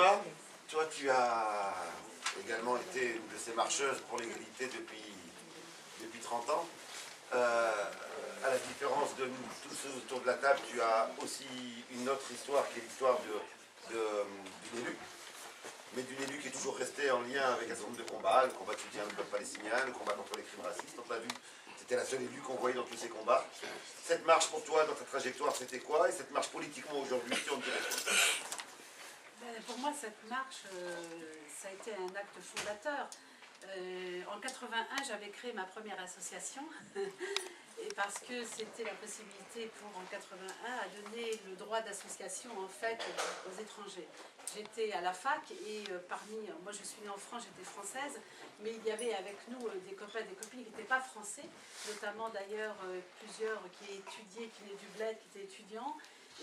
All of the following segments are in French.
Fatima, toi tu as également été une de ces marcheuses pour l'égalité depuis 30 ans. À la différence de nous tous autour de la table, tu as aussi une autre histoire qui est l'histoire d'une élue, mais d'une élue qui est toujours restée en lien avec un certain nombre de combats, le combat soutien du peuple palestinien, le combat contre les crimes racistes. On l'a vu, c'était la seule élue qu'on voyait dans tous ces combats. Cette marche pour toi, dans ta trajectoire, c'était quoi? Et cette marche politiquement aujourd'hui, tu en dirais quoi? Pour moi, cette marche, ça a été un acte fondateur. En 81, j'avais créé ma première association, et parce que c'était la possibilité pour, en 81, à donner le droit d'association en fait aux étrangers. J'étais à la fac et moi je suis née en France, j'étais française, mais il y avait avec nous des copains, des copines qui n'étaient pas français, notamment d'ailleurs plusieurs qui étudiaient, qui venaient du bled, qui étaient étudiants,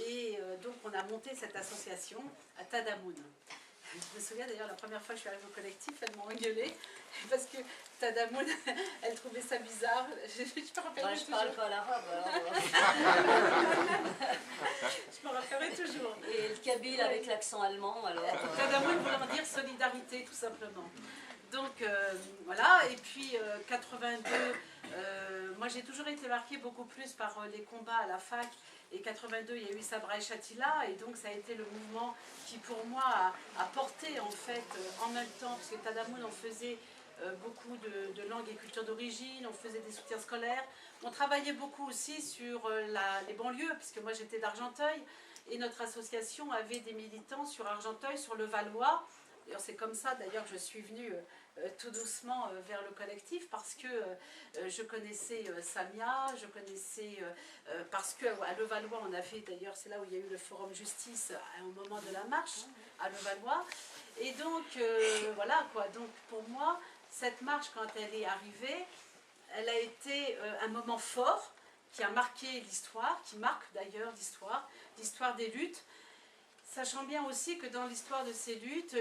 et donc on a monté cette association à Tadamoun. Je me souviens d'ailleurs, la première fois que je suis arrivée au collectif, elle m'a engueulée parce que Tadamoun, elle trouvait ça bizarre. Je me rappellerai toujours. Je parle pas l'arabe. Je me rappellerai toujours. Et le kabyle avec l'accent allemand, alors. Tadamoun voulant dire solidarité, tout simplement. Donc voilà, et puis 82, moi j'ai toujours été marquée beaucoup plus par les combats à la fac. Et 82, il y a eu Sabra et Shatila, et donc ça a été le mouvement qui pour moi a porté en fait en même temps, parce que Tadamoun on faisait beaucoup de langues et cultures d'origine, on faisait des soutiens scolaires, on travaillait beaucoup aussi sur les banlieues, puisque moi j'étais d'Argenteuil, et notre association avait des militants sur Argenteuil, sur le Valois. C'est comme ça d'ailleurs que je suis venue tout doucement vers le collectif, parce que je connaissais Samia, je connaissais, parce qu'à Levallois on a fait, d'ailleurs c'est là où il y a eu le forum justice au moment de la marche, à Levallois, et donc voilà quoi, donc pour moi cette marche quand elle est arrivée, elle a été un moment fort qui a marqué l'histoire, qui marque d'ailleurs l'histoire des luttes. Sachant bien aussi que dans l'histoire de ces luttes,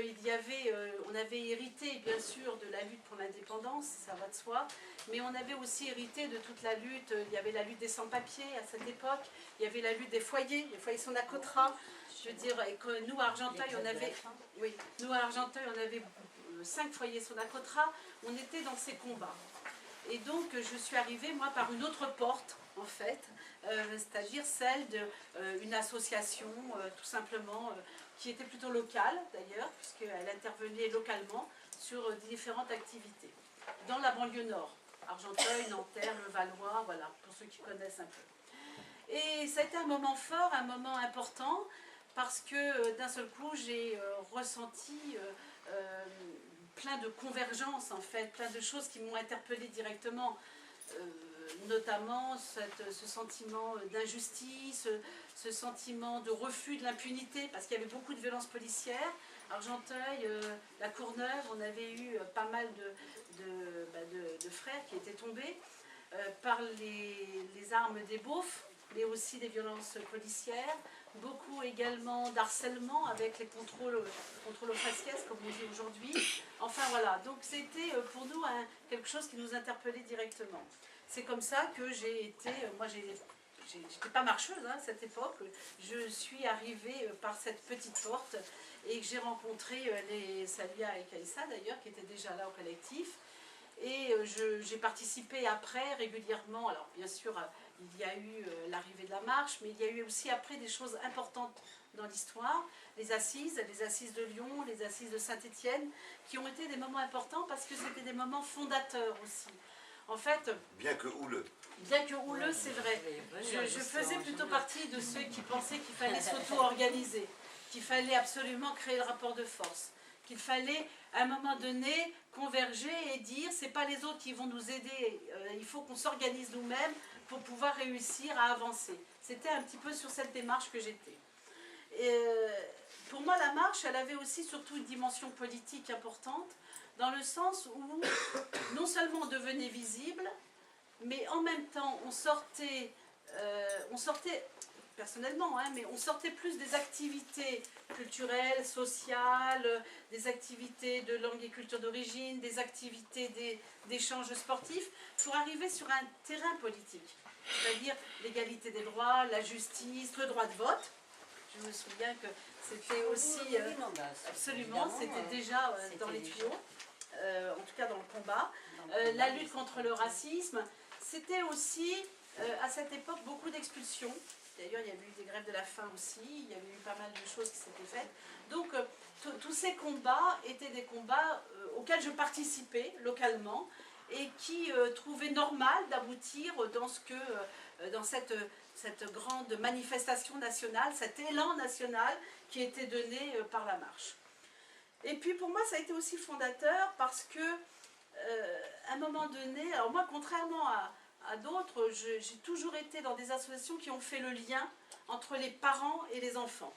on avait hérité bien sûr de la lutte pour l'indépendance, ça va de soi, mais on avait aussi hérité de toute la lutte. Il y avait la lutte des sans-papiers à cette époque, il y avait la lutte des foyers Sonacotra. Je veux dire, et que nous à Argenteuil, on avait 5 foyers Sonacotra, on était dans ces combats. Et donc je suis arrivée moi par une autre porte en fait, c'est-à-dire celle d'une association tout simplement qui était plutôt locale d'ailleurs, puisqu'elle intervenait localement sur différentes activités dans la banlieue nord, Argenteuil, Nanterre, Levallois, voilà, pour ceux qui connaissent un peu. Et ça a été un moment fort, un moment important, parce que d'un seul coup j'ai ressenti plein de convergences en fait, plein de choses qui m'ont interpellée directement, notamment ce sentiment d'injustice, ce sentiment de refus de l'impunité, parce qu'il y avait beaucoup de violences policières. Argenteuil, la Courneuve, on avait eu pas mal de frères qui étaient tombés par les armes des beaufs, mais aussi des violences policières, beaucoup également d'harcèlement avec les contrôles aux faciès, comme on dit aujourd'hui. Enfin voilà, donc c'était pour nous quelque chose qui nous interpellait directement. C'est comme ça que j'ai été, moi j'étais pas marcheuse à cette époque, je suis arrivée par cette petite porte et que j'ai rencontré les Salia et Kaïssa d'ailleurs, qui étaient déjà là au collectif. Et j'ai participé après régulièrement, alors bien sûr il y a eu l'arrivée de la marche, mais il y a eu aussi après des choses importantes dans l'histoire, les assises de Lyon, les assises de Saint-Étienne, qui ont été des moments importants parce que c'était des moments fondateurs aussi. En fait, bien que houleux, c'est vrai. Je faisais plutôt partie de ceux qui pensaient qu'il fallait s'auto-organiser, qu'il fallait absolument créer le rapport de force, qu'il fallait à un moment donné converger et dire c'est pas les autres qui vont nous aider, il faut qu'on s'organise nous-mêmes pour pouvoir réussir à avancer. C'était un petit peu sur cette démarche que j'étais. Pour moi la marche, elle avait aussi surtout une dimension politique importante, dans le sens où non seulement on devenait visible, mais en même temps on sortait personnellement, mais on sortait plus des activités culturelles, sociales, des activités de langue et culture d'origine, des activités d'échanges sportifs, pour arriver sur un terrain politique, c'est-à-dire l'égalité des droits, la justice, le droit de vote. je me souviens que c'était aussi, Oui, non, bah, absolument, évidemment, c'était déjà c'était dans les déjà. tuyaux, en tout cas dans le combat. Dans le La combat, lutte contre le racisme, c'était aussi à cette époque beaucoup d'expulsions. D'ailleurs, il y avait eu des grèves de la faim aussi, il y avait eu pas mal de choses qui s'étaient faites. Donc, tous ces combats étaient des combats auxquels je participais localement et qui trouvaient normal d'aboutir dans cette grande manifestation nationale, cet élan national qui était donné par la marche. Et puis pour moi, ça a été aussi fondateur parce que, à un moment donné, alors moi, contrairement à d'autres, j'ai toujours été dans des associations qui ont fait le lien entre les parents et les enfants.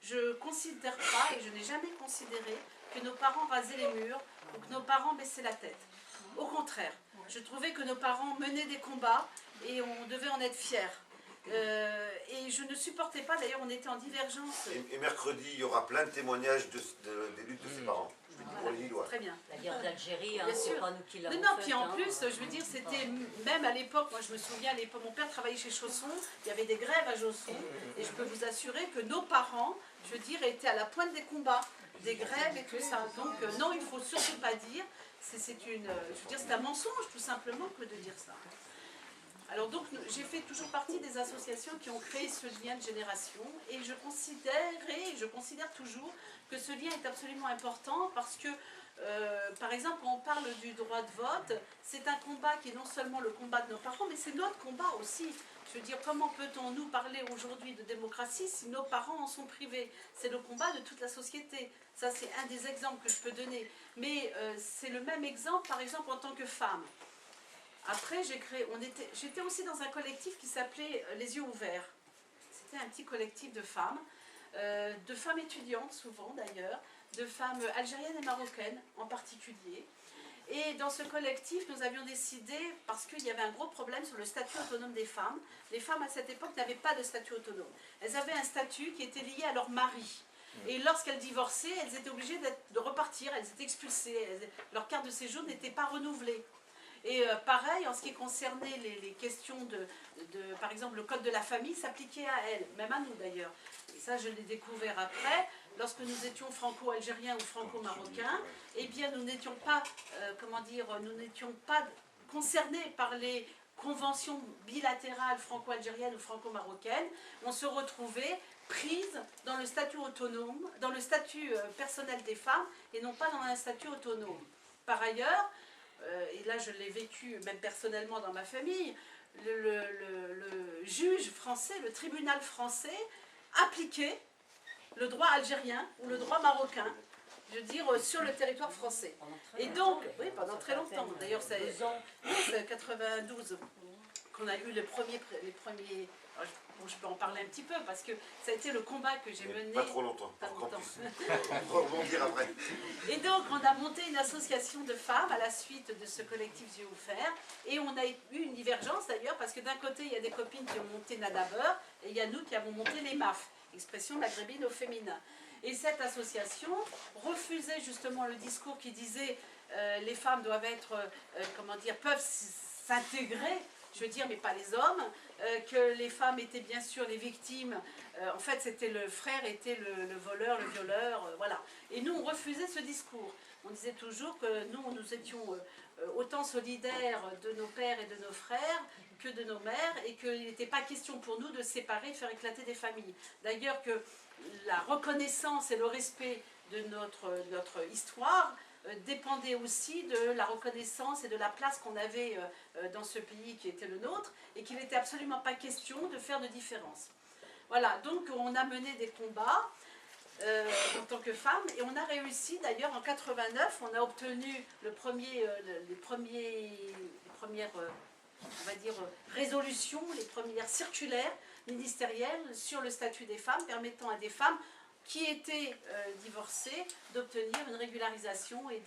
Je ne considère pas, et je n'ai jamais considéré, que nos parents rasaient les murs ou que nos parents baissaient la tête. Au contraire, je trouvais que nos parents menaient des combats et on devait en être fiers. Et je ne supportais pas, d'ailleurs on était en divergence. Et mercredi, il y aura plein de témoignages des luttes de ses parents. Je le dis pour les Lillois. Très bien. La guerre d'Algérie, hein, Bien c'est sûr. pas nous qui l'avons Non, faite, puis en hein. plus, je veux dire, c'était même à l'époque, moi je me souviens, à l'époque, mon père travaillait chez Chausson, il y avait des grèves à Chausson, et je peux vous assurer que nos parents, je veux dire, étaient à la pointe des combats, des grèves et tout ça. Donc non, il ne faut surtout pas dire, c'est un mensonge tout simplement que de dire ça. Alors donc, j'ai fait toujours partie des associations qui ont créé ce lien de génération et je considère toujours que ce lien est absolument important parce que, par exemple, quand on parle du droit de vote, c'est un combat qui est non seulement le combat de nos parents, mais c'est notre combat aussi. Je veux dire, comment peut-on nous parler aujourd'hui de démocratie si nos parents en sont privés? C'est le combat de toute la société. Ça, c'est un des exemples que je peux donner. Mais c'est le même exemple, par exemple, en tant que femme. Après, j'étais aussi dans un collectif qui s'appelait Les Yeux Ouverts. C'était un petit collectif de femmes étudiantes souvent d'ailleurs, de femmes algériennes et marocaines en particulier. Et dans ce collectif, nous avions décidé, parce qu'il y avait un gros problème sur le statut autonome des femmes, les femmes à cette époque n'avaient pas de statut autonome. Elles avaient un statut qui était lié à leur mari. Et lorsqu'elles divorçaient, elles étaient obligées de repartir, elles étaient expulsées, leur carte de séjour n'était pas renouvelée. Et pareil, en ce qui concernait les questions par exemple, le code de la famille s'appliquait à elles, même à nous d'ailleurs. Et ça, je l'ai découvert après, lorsque nous étions franco-algériens ou franco-marocains, eh bien, nous n'étions pas, concernés par les conventions bilatérales franco-algériennes ou franco-marocaines. On se retrouvait prises dans le statut autonome, dans le statut personnel des femmes, et non pas dans un statut autonome. Par ailleurs, et là je l'ai vécu même personnellement dans ma famille, le juge français, le tribunal français appliquait le droit algérien ou le droit marocain, je veux dire, sur le territoire français. Et donc, oui, pendant très longtemps, d'ailleurs c'est 92 qu'on a eu les premiers bon, je peux en parler un petit peu parce que ça a été le combat que j'ai mené. Pas trop longtemps. Pas longtemps. On va rebondir après. Et donc, on a monté une association de femmes à la suite de ce collectif Yeux Ouverts. Et on a eu une divergence d'ailleurs, parce que d'un côté, il y a des copines qui ont monté Nadabeur, et il y a nous qui avons monté les MAF, expression maghrébine au féminin. Et cette association refusait justement le discours qui disait les femmes doivent être, peuvent s'intégrer, je veux dire, mais pas les hommes, que les femmes étaient bien sûr les victimes, en fait c'était le frère était le voleur, le violeur, voilà. Et nous on refusait ce discours. On disait toujours que nous étions autant solidaires de nos pères et de nos frères que de nos mères et qu'il n'était pas question pour nous de séparer, de faire éclater des familles. D'ailleurs que la reconnaissance et le respect de notre histoire dépendait aussi de la reconnaissance et de la place qu'on avait dans ce pays qui était le nôtre et qu'il n'était absolument pas question de faire de différence. Voilà, donc on a mené des combats en tant que femme et on a réussi d'ailleurs en 89, on a obtenu les premières on va dire résolutions, les premières circulaires ministérielles sur le statut des femmes permettant à des femmes qui étaient divorcées d'obtenir une régularisation et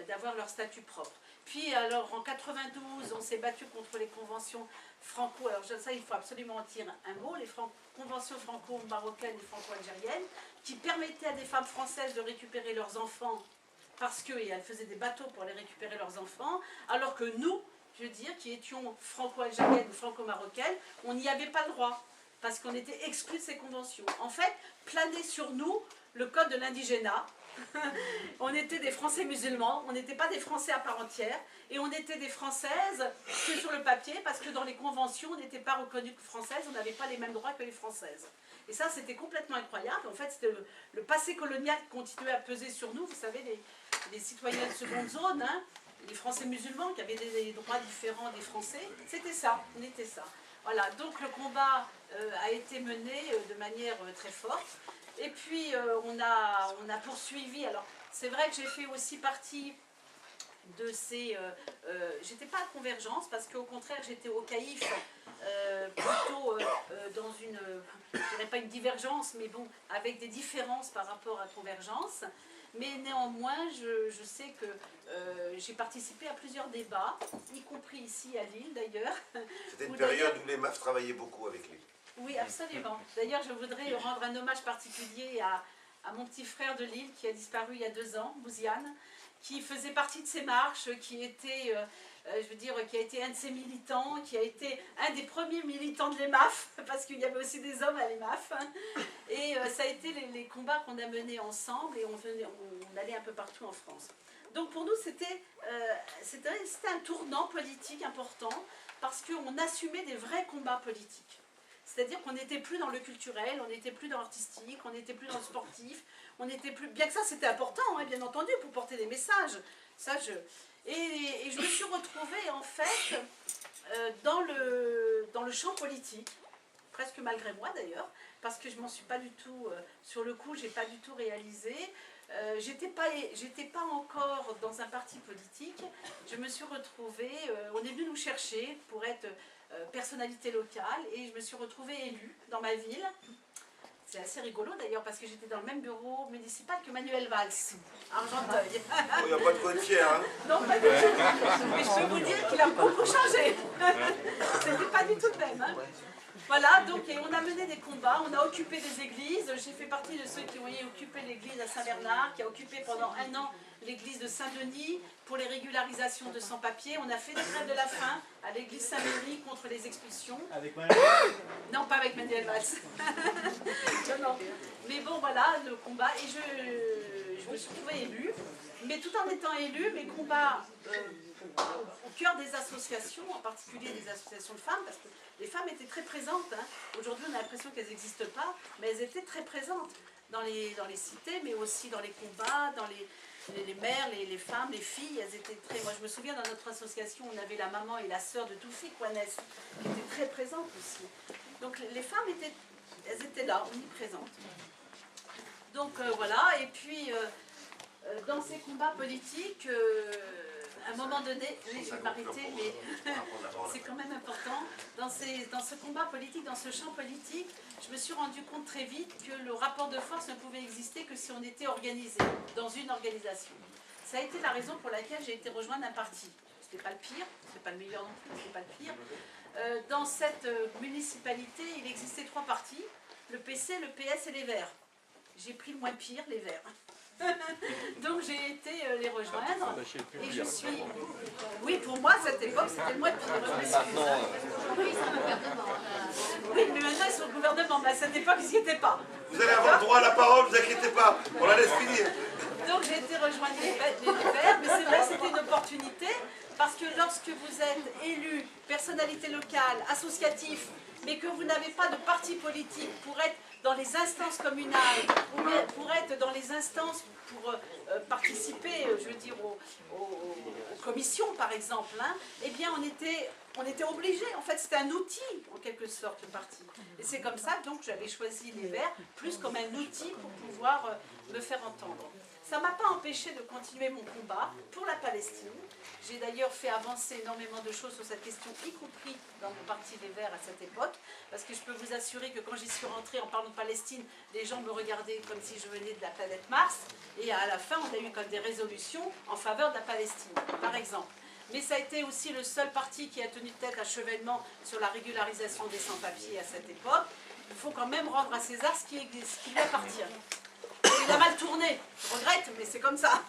d'avoir leur statut propre. Puis alors en 92, on s'est battu contre les conventions franco, alors ça il faut absolument en tirer un mot, les conventions franco-marocaines et franco-algériennes, qui permettaient à des femmes françaises de récupérer leurs enfants parce qu'elles faisaient des bateaux pour les récupérer leurs enfants, alors que nous, je veux dire, qui étions franco-algériennes ou franco-marocaines, on n'y avait pas le droit. parce qu'on était exclus de ces conventions. En fait, planait sur nous le code de l'indigénat. On était des Français musulmans, on n'était pas des Français à part entière, et on était des Françaises que sur le papier, parce que dans les conventions, on n'était pas reconnues que françaises, on n'avait pas les mêmes droits que les Françaises. Et ça, c'était complètement incroyable. En fait, c'était le passé colonial qui continuait à peser sur nous. Vous savez, les citoyens de seconde zone, hein, les Français musulmans qui avaient des droits différents des Français, c'était ça, on était ça. Voilà, donc le combat a été mené de manière très forte. Et puis on a poursuivi. Alors c'est vrai que j'ai fait aussi partie de ces... j'étais pas à Convergence parce qu'au contraire j'étais au CAIF, plutôt dans une... je dirais pas une divergence, mais bon, avec des différences par rapport à Convergence. Mais néanmoins, je sais que j'ai participé à plusieurs débats, y compris ici à Lille d'ailleurs. C'était une période où les MAF travaillaient beaucoup avec Lille. Oui, absolument. D'ailleurs, je voudrais rendre un hommage particulier à mon petit frère de Lille qui a disparu il y a 2 ans, Bouziane, qui faisait partie de ces marches, qui était, je veux dire, qui a été un de ces militants, qui a été un des premiers militants de l'EMAF, parce qu'il y avait aussi des hommes à l'EMAF. Et ça a été les combats qu'on a menés ensemble et on allait un peu partout en France. Donc pour nous, c'était un tournant politique important parce qu'on assumait des vrais combats politiques. C'est-à-dire qu'on n'était plus dans le culturel, on n'était plus dans l'artistique, on n'était plus dans le sportif, on n'était plus... Bien que ça, c'était important, hein, bien entendu, pour porter des messages. Et je me suis retrouvée, en fait, dans le champ politique, presque malgré moi d'ailleurs, parce que je ne m'en suis pas du tout... sur le coup, je n'ai pas du tout réalisé. J'étais pas encore dans un parti politique. Je me suis retrouvée... on est venu nous chercher pour être... personnalité locale, et je me suis retrouvée élue dans ma ville. C'est assez rigolo d'ailleurs parce que j'étais dans le même bureau municipal que Manuel Valls, Argenteuil. Il n'y a pas de quoi être fier, hein? Non, pas du tout. Mais je peux vous dire qu'il a beaucoup changé. C'était pas du tout le même. Hein. Voilà, donc et on a mené des combats, on a occupé des églises. J'ai fait partie de ceux qui ont occupé l'église à Saint-Bernard, qui a occupé pendant 1 an l'église de Saint-Denis pour les régularisations de sans-papiers. On a fait des grèves de la faim à l'église Saint-Méry contre les expulsions. Avec Manuel? Non, pas avec Manuel Valls. Non. Mais bon, voilà, le combat. Et je me suis trouvée élue. Mais tout en étant élue, mes combats au cœur des associations, en particulier des associations de femmes, parce que les femmes étaient très présentes. Hein. Aujourd'hui, on a l'impression qu'elles n'existent pas, mais elles étaient très présentes dans les cités, mais aussi dans les combats, dans les mères, les femmes, les filles. Elles étaient très... Moi, je me souviens, dans notre association, on avait la maman et la sœur de Toufi Kouanès, qui étaient très présentes aussi. Donc, les femmes elles étaient là, omniprésentes. Donc, voilà. Et puis, dans ces combats politiques... à un moment donné, oui, je vais m'arrêter, mais c'est quand même important. Dans ce combat politique, dans ce champ politique, je me suis rendu compte très vite que le rapport de force ne pouvait exister que si on était organisé, dans une organisation. Ça a été la raison pour laquelle j'ai été rejoindre un parti. Ce n'était pas le pire, ce n'est pas le meilleur non plus, ce n'est pas le pire. Dans cette municipalité, il existait 3 partis, le PC, le PS et les Verts. J'ai pris le moins pire, les Verts. Donc j'ai été les rejoindre et je suis... Oui, pour moi, à cette époque, c'était le moins pire. Oui, mais maintenant, ils sont au gouvernement, mais à cette époque, ils n'y étaient pas. Vous allez avoir droit à la parole, ne vous inquiétez pas, on la laisse finir. Donc j'ai été rejoindre les Verts, mais c'est vrai que c'était une opportunité, parce que lorsque vous êtes élu, personnalité locale, associatif, mais que vous n'avez pas de parti politique pour être dans les instances communales, ou pour être dans les instances pour participer, je veux dire, aux commissions par exemple, hein, eh bien on était obligés, en fait c'était un outil en quelque sorte le parti. Et c'est comme ça donc j'avais choisi les Verts plus comme un outil pour pouvoir me faire entendre. Ça ne m'a pas empêché de continuer mon combat pour la Palestine. J'ai d'ailleurs fait avancer énormément de choses sur cette question, y compris dans mon parti des Verts à cette époque, parce que je peux vous assurer que quand j'y suis rentrée en parlant de Palestine, les gens me regardaient comme si je venais de la planète Mars, et à la fin, on a eu comme des résolutions en faveur de la Palestine, par exemple. Mais ça a été aussi le seul parti qui a tenu tête à Chevènement sur la régularisation des sans-papiers à cette époque. Il faut quand même rendre à César ce qui lui appartient. Il a mal tourné, je regrette, mais c'est comme ça.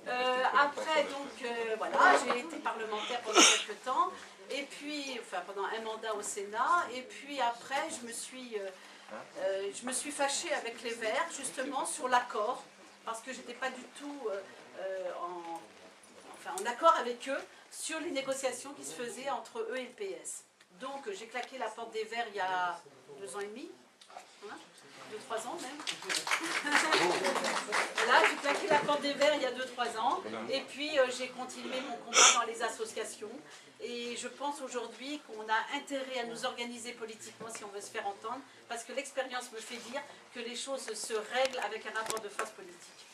Après, donc, voilà, j'ai été parlementaire pendant quelques temps, et puis, enfin, pendant un mandat au Sénat, et puis après, je me suis fâchée avec les Verts, justement, sur l'accord, parce que j'étais pas du tout en accord avec eux sur les négociations qui se faisaient entre eux et le PS. Donc, j'ai claqué la porte des Verts il y a 2 ans et demi. 2-3 ans même. Voilà, j'ai claqué la porte des Verts il y a 2-3 ans. Et puis j'ai continué mon combat dans les associations. Et je pense aujourd'hui qu'on a intérêt à nous organiser politiquement si on veut se faire entendre. Parce que l'expérience me fait dire que les choses se règlent avec un rapport de force politique.